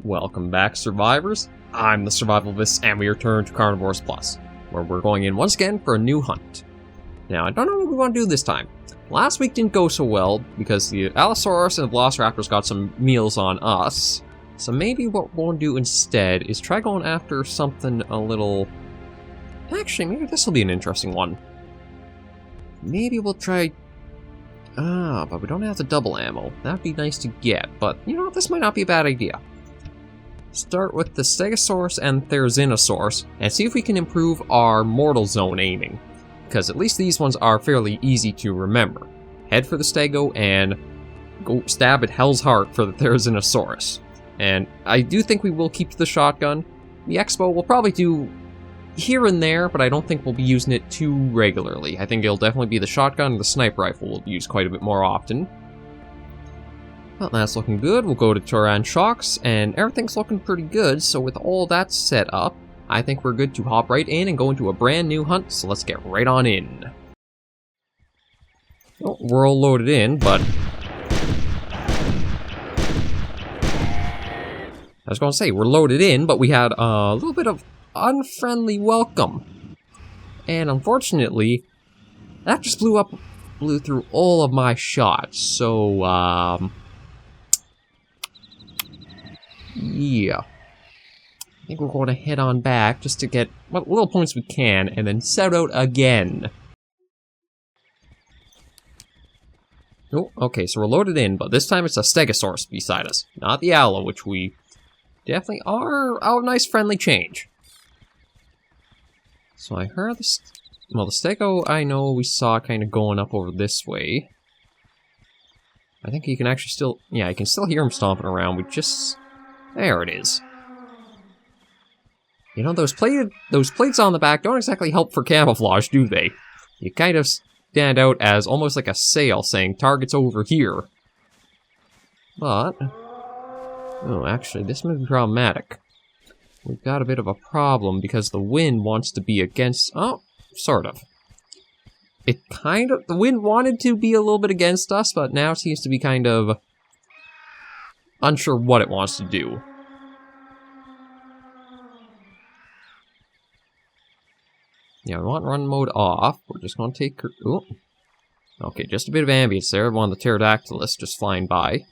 Welcome back, survivors. I'm the SurvivalVis, and we return to Carnivores Plus, where we're going in once again for a new hunt. Now, I don't know what we want to do this time. Last week didn't go so well, because the Allosaurus and the Velociraptors got some meals on us. So maybe what we're going to do instead is try going after something a little... Actually, maybe this will be an interesting one. Maybe we'll try... but we don't have the double ammo. That'd be nice to get, but, you know, this might not be a bad idea. Start with the stegosaurus and Therizinosaurus, and see if we can improve our mortal zone aiming. Because at least these ones are fairly easy to remember. Head for the stego, and go stab at hell's heart for the Therizinosaurus. And I do think we will keep the shotgun. The Expo will probably do here and there, but I don't think we'll be using it too regularly. I think it'll definitely be the shotgun and the sniper rifle we'll use quite a bit more often. Well, that's looking good. We'll go to Turan Shocks, and everything's looking pretty good, so with all that set up, I think we're good to hop right in and go into a brand new hunt, so let's get right on in. Oh, we're all loaded in, but... I was going to say, we're loaded in, but we had a little bit of unfriendly welcome. And unfortunately, that just blew through all of my shots, so, yeah. I think we're going to head on back just to get what little points we can, and then set out again. Oh, okay, so we're loaded in, but this time it's a stegosaurus beside us, not the Allo, which we definitely are a nice friendly change. So I heard this. Well, the stego I know we saw kind of going up over this way. I think you can actually still, yeah, you can still hear him stomping around. We just, there it is. You know, those plates on the back don't exactly help for camouflage, do they? You kind of stand out as almost like a sail saying, target's over here. But, oh, actually, this may be problematic. We've got a bit of a problem because the wind wants to be against, oh, sort of. It kind of, the wind wanted to be a little bit against us, but now it seems to be kind of unsure what it wants to do. Yeah, we want run mode off. We're just going to take... Ooh. Okay, just a bit of ambience there. One of the pterodactylists just flying by.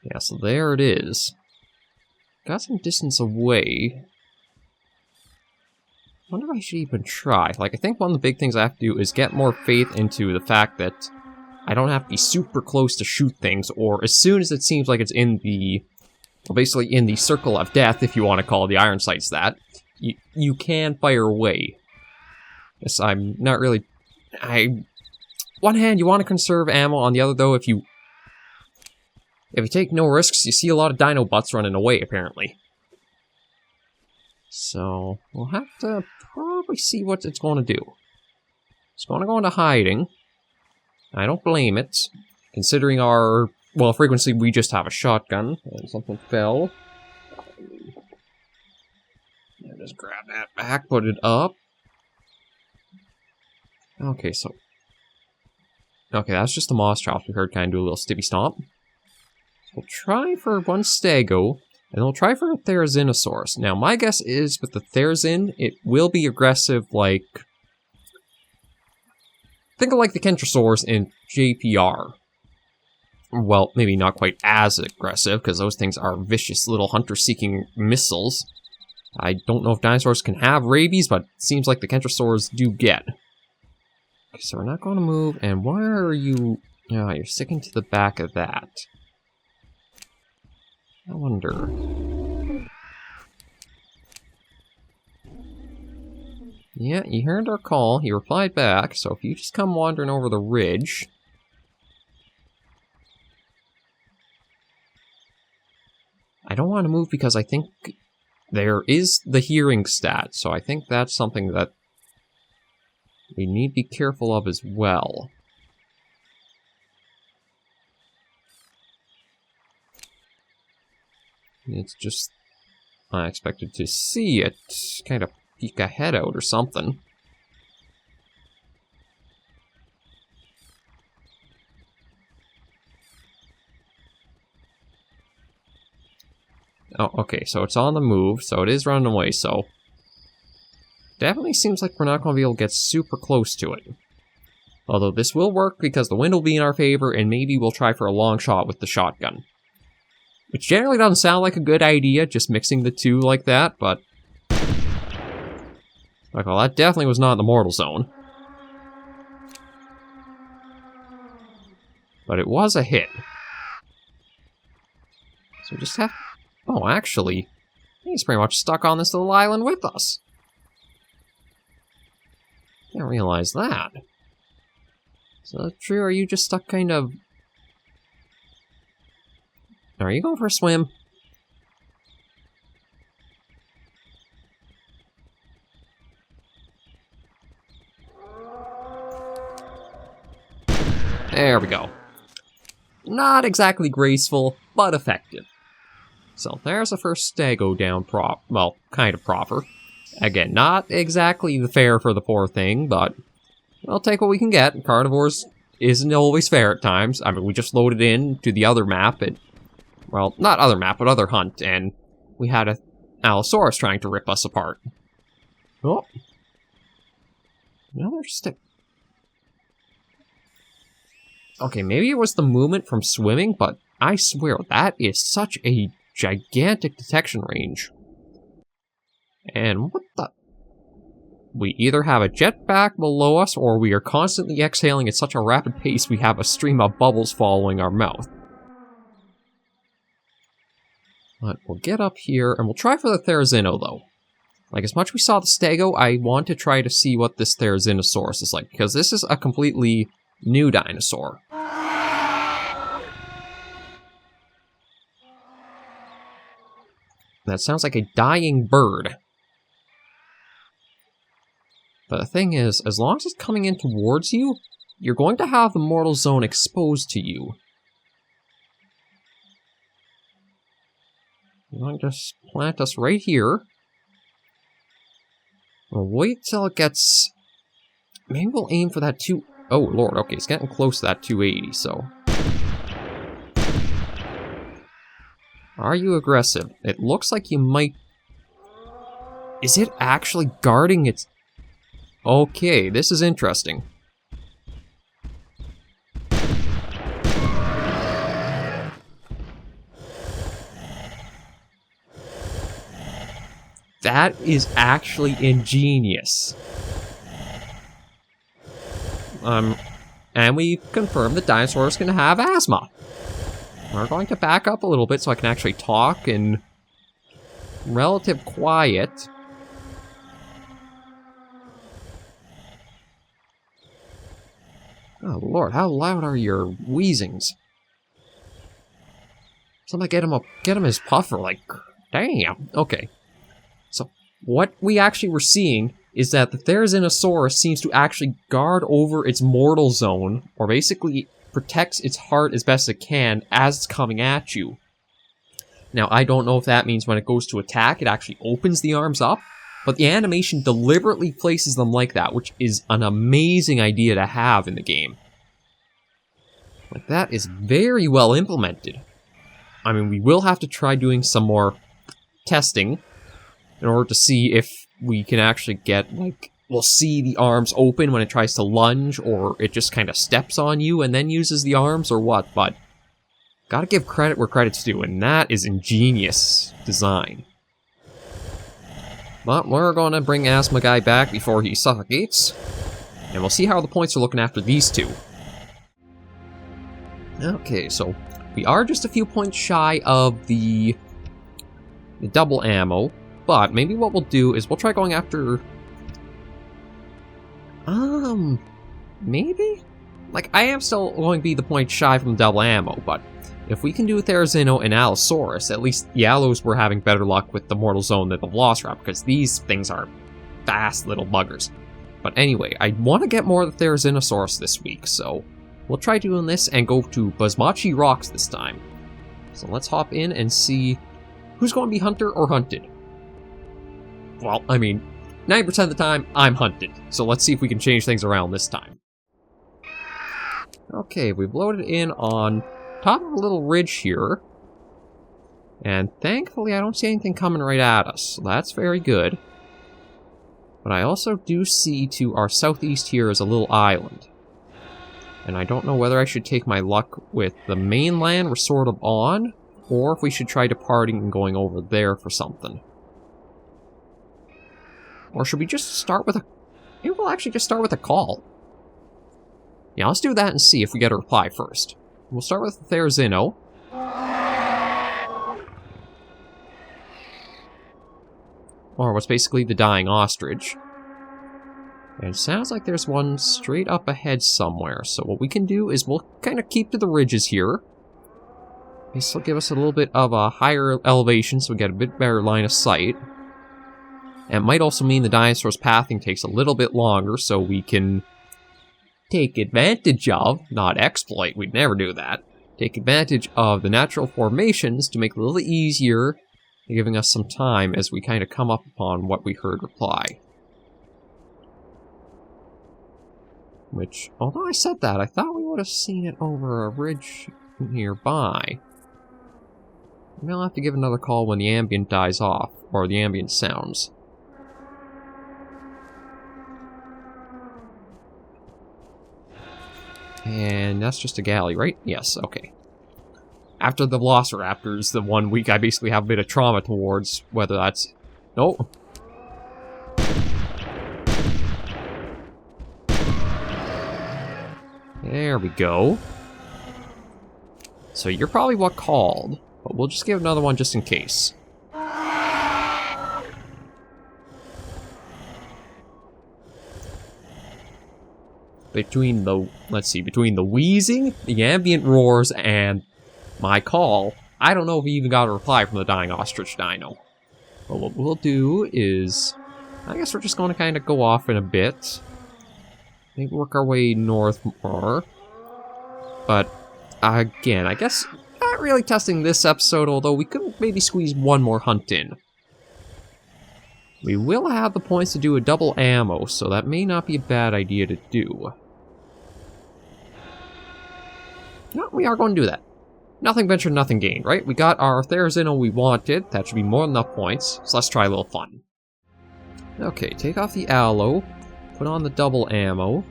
Yeah, so there it is. Got some distance away. I wonder if I should even try. Like, I think one of the big things I have to do is get more faith into the fact that I don't have to be super close to shoot things, or as soon as it seems like it's in the... Well, basically in the circle of death, if you want to call the iron sights that, you can fire away. Yes, I'm not really... One hand, you want to conserve ammo. On the other, though, if you take no risks, you see a lot of dino butts running away, apparently. So, we'll have to probably see what it's going to do. It's going to go into hiding. I don't blame it. Considering our, well, frequency, we just have a shotgun. And something fell. Yeah, just grab that back, put it up. Okay, so... Okay, that's just the moss chops we heard kind of do a little stippy stomp. So we'll try for one stego, and we'll try for a Therizinosaurus. Now, my guess is with the Therizin, it will be aggressive like... Think of like the Kentrosaurus in JPR. Well, maybe not quite as aggressive, because those things are vicious little hunter-seeking missiles. I don't know if dinosaurs can have rabies, but it seems like the Kentrosaurs do get. So we're not going to move, and why are you... Oh, you're sticking to the back of that. I wonder... Yeah, he heard our call, he replied back, so if you just come wandering over the ridge... I don't want to move because I think there is the hearing stat, so I think that's something that we need to be careful of as well. It's just... I expected to see it kind of peek a head out or something. Oh, okay, so it's on the move, so it is running away, so... Definitely seems like we're not going to be able to get super close to it. Although this will work because the wind will be in our favor, and maybe we'll try for a long shot with the shotgun. Which generally doesn't sound like a good idea, just mixing the two like that, but... Like, well, that definitely was not in the mortal zone. But it was a hit. So we just have... Oh, actually, he's pretty much stuck on this little island with us. Didn't realize that. So, True, are you just stuck kind of... Are you going for a swim? There we go. Not exactly graceful, but effective. So there's the first stego down well, kind of proper. Again, not exactly the fare for the poor thing, but we'll take what we can get. Carnivores isn't always fair at times. I mean, we just loaded in to the other map, well, not other map, but other hunt, and we had a Allosaurus trying to rip us apart. Oh. Another stick. Okay, maybe it was the movement from swimming, but I swear, that is such a gigantic detection range. And what the... We either have a jetpack below us, or we are constantly exhaling at such a rapid pace we have a stream of bubbles following our mouth. But we'll get up here, and we'll try for the Therizino, though. Like, as much as we saw the stego, I want to try to see what this Therizinosaurus is like, because this is a completely new dinosaur. That sounds like a dying bird. But the thing is, as long as it's coming in towards you, you're going to have the mortal zone exposed to you. I'm going to just plant us right here. We'll wait till it gets... Maybe we'll aim for that Oh, Lord, okay, it's getting close to that 280, so... Are you aggressive? It looks like you might... Is it actually guarding its... Okay, this is interesting. That is actually ingenious. And we confirmed that dinosaurs can have asthma. We're going to back up a little bit so I can actually talk in relative quiet. Oh Lord, how loud are your wheezings? Somebody get him his puffer, like, damn. Okay. So, what we actually were seeing is that the Therizinosaurus seems to actually guard over its mortal zone, or basically protects its heart as best it can as it's coming at you. Now, I don't know if that means when it goes to attack, it actually opens the arms up, but the animation deliberately places them like that, which is an amazing idea to have in the game. Like, that is very well implemented. I mean, we will have to try doing some more testing in order to see if we can actually get, like, we'll see the arms open when it tries to lunge, or it just kind of steps on you and then uses the arms, or what, but gotta give credit where credit's due, and that is ingenious design. But we're gonna bring Asthma Guy back before he suffocates, and we'll see how the points are looking after these two. Okay, so we are just a few points shy of the double ammo, but maybe what we'll do is we'll try going after... maybe? Like, I am still going to be the point shy from double ammo, but if we can do Therizino and Allosaurus, at least the Allos were having better luck with the mortal zone than the Velociraptor, because these things are fast little buggers. But anyway, I want to get more of the Therizinosaurus this week, so we'll try doing this and go to Basmachi Rocks this time. So let's hop in and see who's going to be hunter or hunted. Well, I mean, 90% of the time, I'm hunted, so let's see if we can change things around this time. Okay, we've loaded in on top of a little ridge here, And thankfully I don't see anything coming right at us, so that's very good. But I also do see to our southeast here is a little island. And I don't know whether I should take my luck with the mainland we're sort of on, or if we should try departing and going over there for something. Or should we just start with a... Maybe we'll actually just start with a call. Yeah, let's do that and see if we get a reply first. We'll start with Therizino. Or what's basically the dying ostrich. And it sounds like there's one straight up ahead somewhere. So what we can do is we'll kind of keep to the ridges here. This will give us a little bit of a higher elevation so we get a bit better line of sight. And it might also mean the dinosaur's pathing takes a little bit longer so we can take advantage of, not exploit, we'd never do that, take advantage of the natural formations to make it a little easier, giving us some time as we kind of come up upon what we heard reply. Which, although I said that, I thought we would have seen it over a ridge nearby. Maybe I'll have to give another call when the ambient dies off, or the ambient sounds. And that's just a galley, right? Yes, okay. After the Velociraptor's the 1 week I basically have a bit of trauma towards, whether that's... Oh! There we go. So you're probably what called, but we'll just give another one just in case. Between the, let's see, between the wheezing, the ambient roars, and my call, I don't know if we even got a reply from the dying ostrich dino. But what we'll do is, I guess we're just going to kind of go off in a bit. Maybe work our way north more. But, again, I guess not really testing this episode, although we could maybe squeeze one more hunt in. We will have the points to do a double ammo, so that may not be a bad idea to do. No, we are going to do that. Nothing ventured, nothing gained, right? We got our Therizino we wanted. That should be more than enough points. So let's try a little fun. Okay, take off the aloe. Put on the double ammo.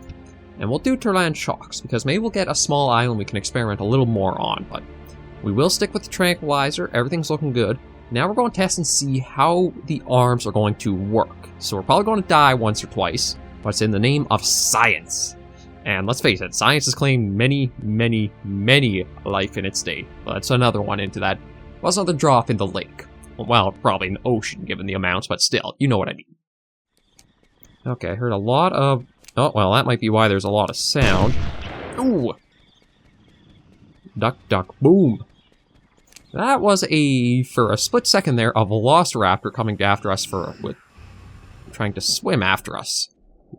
And we'll do Turlan Shocks, because maybe we'll get a small island we can experiment a little more on. But we will stick with the tranquilizer. Everything's looking good. Now we're going to test and see how the arms are going to work. So we're probably going to die once or twice. But it's in the name of science. And let's face it, science has claimed many, many, many life in its day. But that's another one into that. Was another drop in the lake. Well, probably an ocean given the amounts, but still, you know what I mean. Okay, I heard a lot of... Oh, well, that might be why there's a lot of sound. Ooh! Duck, duck, boom! That was for a split second there, a Velociraptor coming after us with trying to swim after us.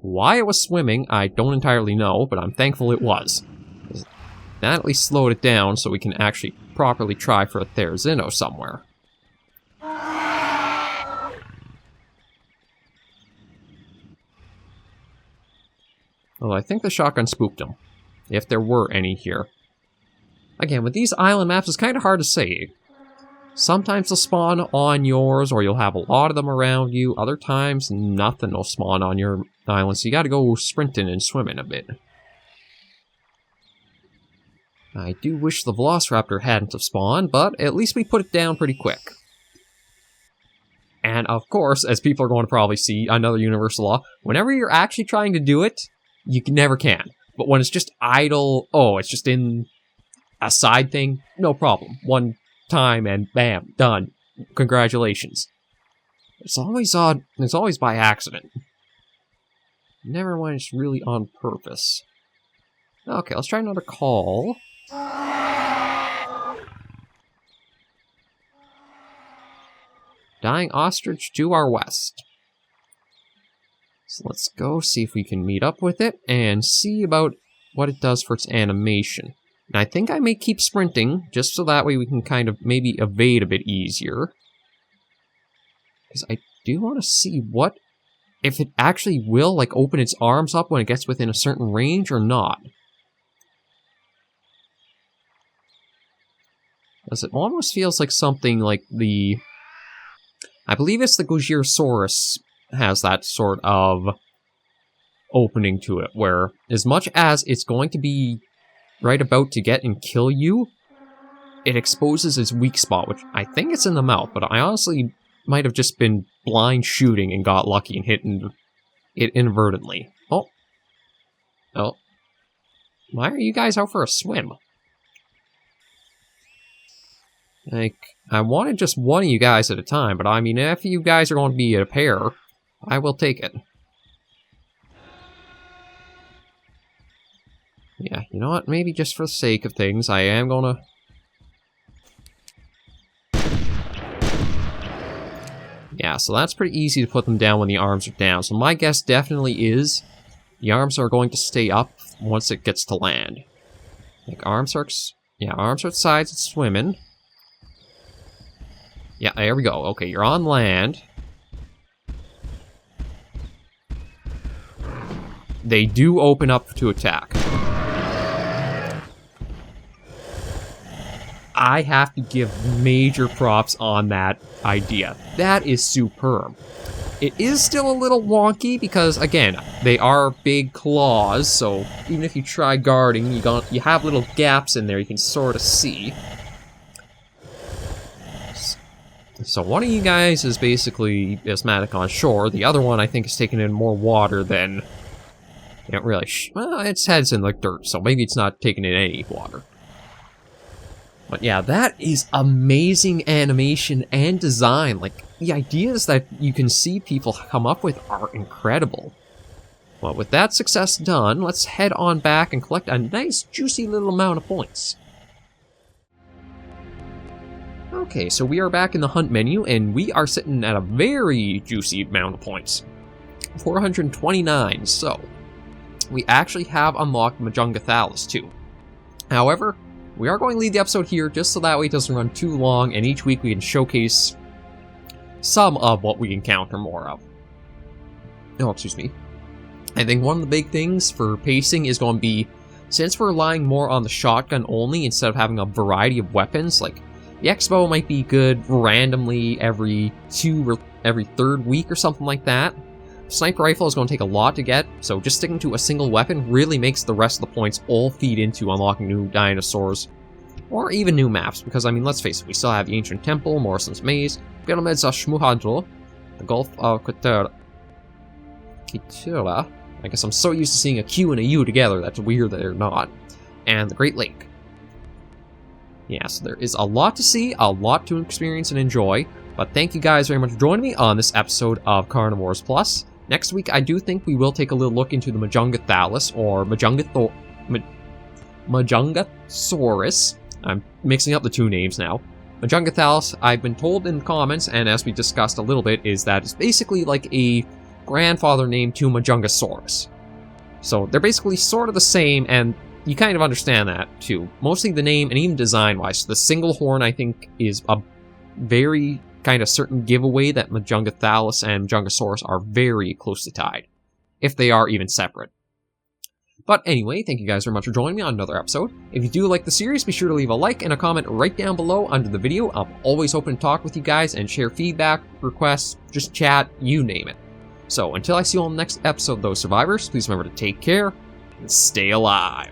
Why it was swimming, I don't entirely know, but I'm thankful it was. That at least slowed it down so we can actually properly try for a Therizino somewhere. Well, I think the shotgun spooked them, if there were any here. Again, with these island maps, it's kind of hard to say. Sometimes they'll spawn on yours, or you'll have a lot of them around you. Other times, nothing will spawn on your island, so you gotta go sprinting and swimming a bit. I do wish the Velociraptor hadn't have spawned, but at least we put it down pretty quick. And of course, as people are going to probably see, another universal law, whenever you're actually trying to do it, you never can. But when it's just idle, oh, it's just in a side thing, no problem. One time and bam, done. Congratulations. It's always odd, it's always by accident. Never when it's really on purpose. Okay, let's try another call. Dying ostrich to our west. So let's go see if we can meet up with it and see about what it does for its animation. And I think I may keep sprinting, just so that way we can kind of maybe evade a bit easier. Because I do want to see if it actually will, like, open its arms up when it gets within a certain range or not. As it almost feels like something like the... I believe it's the Gojirasaurus has that sort of opening to it, where as much as it's going to be right about to get and kill you, it exposes its weak spot, which I think it's in the mouth, but I honestly might have just been blind shooting and got lucky and hit it inadvertently. Oh. Oh. Why are you guys out for a swim? Like, I wanted just one of you guys at a time, but I mean, if you guys are going to be a pair, I will take it. Yeah, you know what? Maybe just for the sake of things, I am gonna... Yeah, so that's pretty easy to put them down when the arms are down. So my guess definitely is the arms are going to stay up once it gets to land. Like, arms are... Yeah, arms are at sides, it's swimming. Yeah, there we go. Okay, you're on land. They do open up to attack. I have to give major props on that idea. That is superb. It is still a little wonky because, again, they are big claws, so even if you try guarding, you have little gaps in there you can sort of see. So one of you guys is basically asthmatic on shore. The other one, I think, is taking in more water than... You don't really... Well, its head's in the dirt, so maybe it's not taking in any water. But yeah, that is amazing animation and design. Like, the ideas that you can see people come up with are incredible. Well, with that success done, let's head on back and collect a nice, juicy little amount of points. Okay, so we are back in the hunt menu, and we are sitting at a very juicy amount of points. 429, so... We actually have unlocked Majungathalis, too. However, we are going to leave the episode here, just so that way it doesn't run too long, and each week we can showcase some of what we encounter more of. Oh, excuse me. I think one of the big things for pacing is going to be, since we're relying more on the shotgun only, instead of having a variety of weapons, like, the X-Bow might be good randomly every third week or something like that. Sniper rifle is going to take a lot to get, so just sticking to a single weapon really makes the rest of the points all feed into unlocking new dinosaurs, or even new maps, because, I mean, let's face it, we still have the Ancient Temple, Morrison's Maze, Pyramids of Shmuhadro, the Gulf of Kitura. I guess I'm so used to seeing a Q and a U together, that's weird that they're not. And the Great Lake. Yeah, so there is a lot to see, a lot to experience and enjoy, but thank you guys very much for joining me on this episode of Carnivores Plus. Next week, I do think we will take a little look into the Majungathalis, or Majungasaurus. I'm mixing up the two names now. Majungathalis, I've been told in the comments, and as we discussed a little bit, is that it's basically like a grandfather name to Majungasaurus. So they're basically sort of the same, and you kind of understand that, too. Mostly the name, and even design-wise. The single horn, I think, is a very kind of certain giveaway that Majungathalis and Majungasaurus are very closely tied, if they are even separate. But anyway, thank you guys very much for joining me on another episode. If you do like the series, be sure to leave a like and a comment right down below under the video. I'm always open to talk with you guys and share feedback, requests, just chat, you name it. So until I see you on the next episode, though, survivors, please remember to take care and stay alive.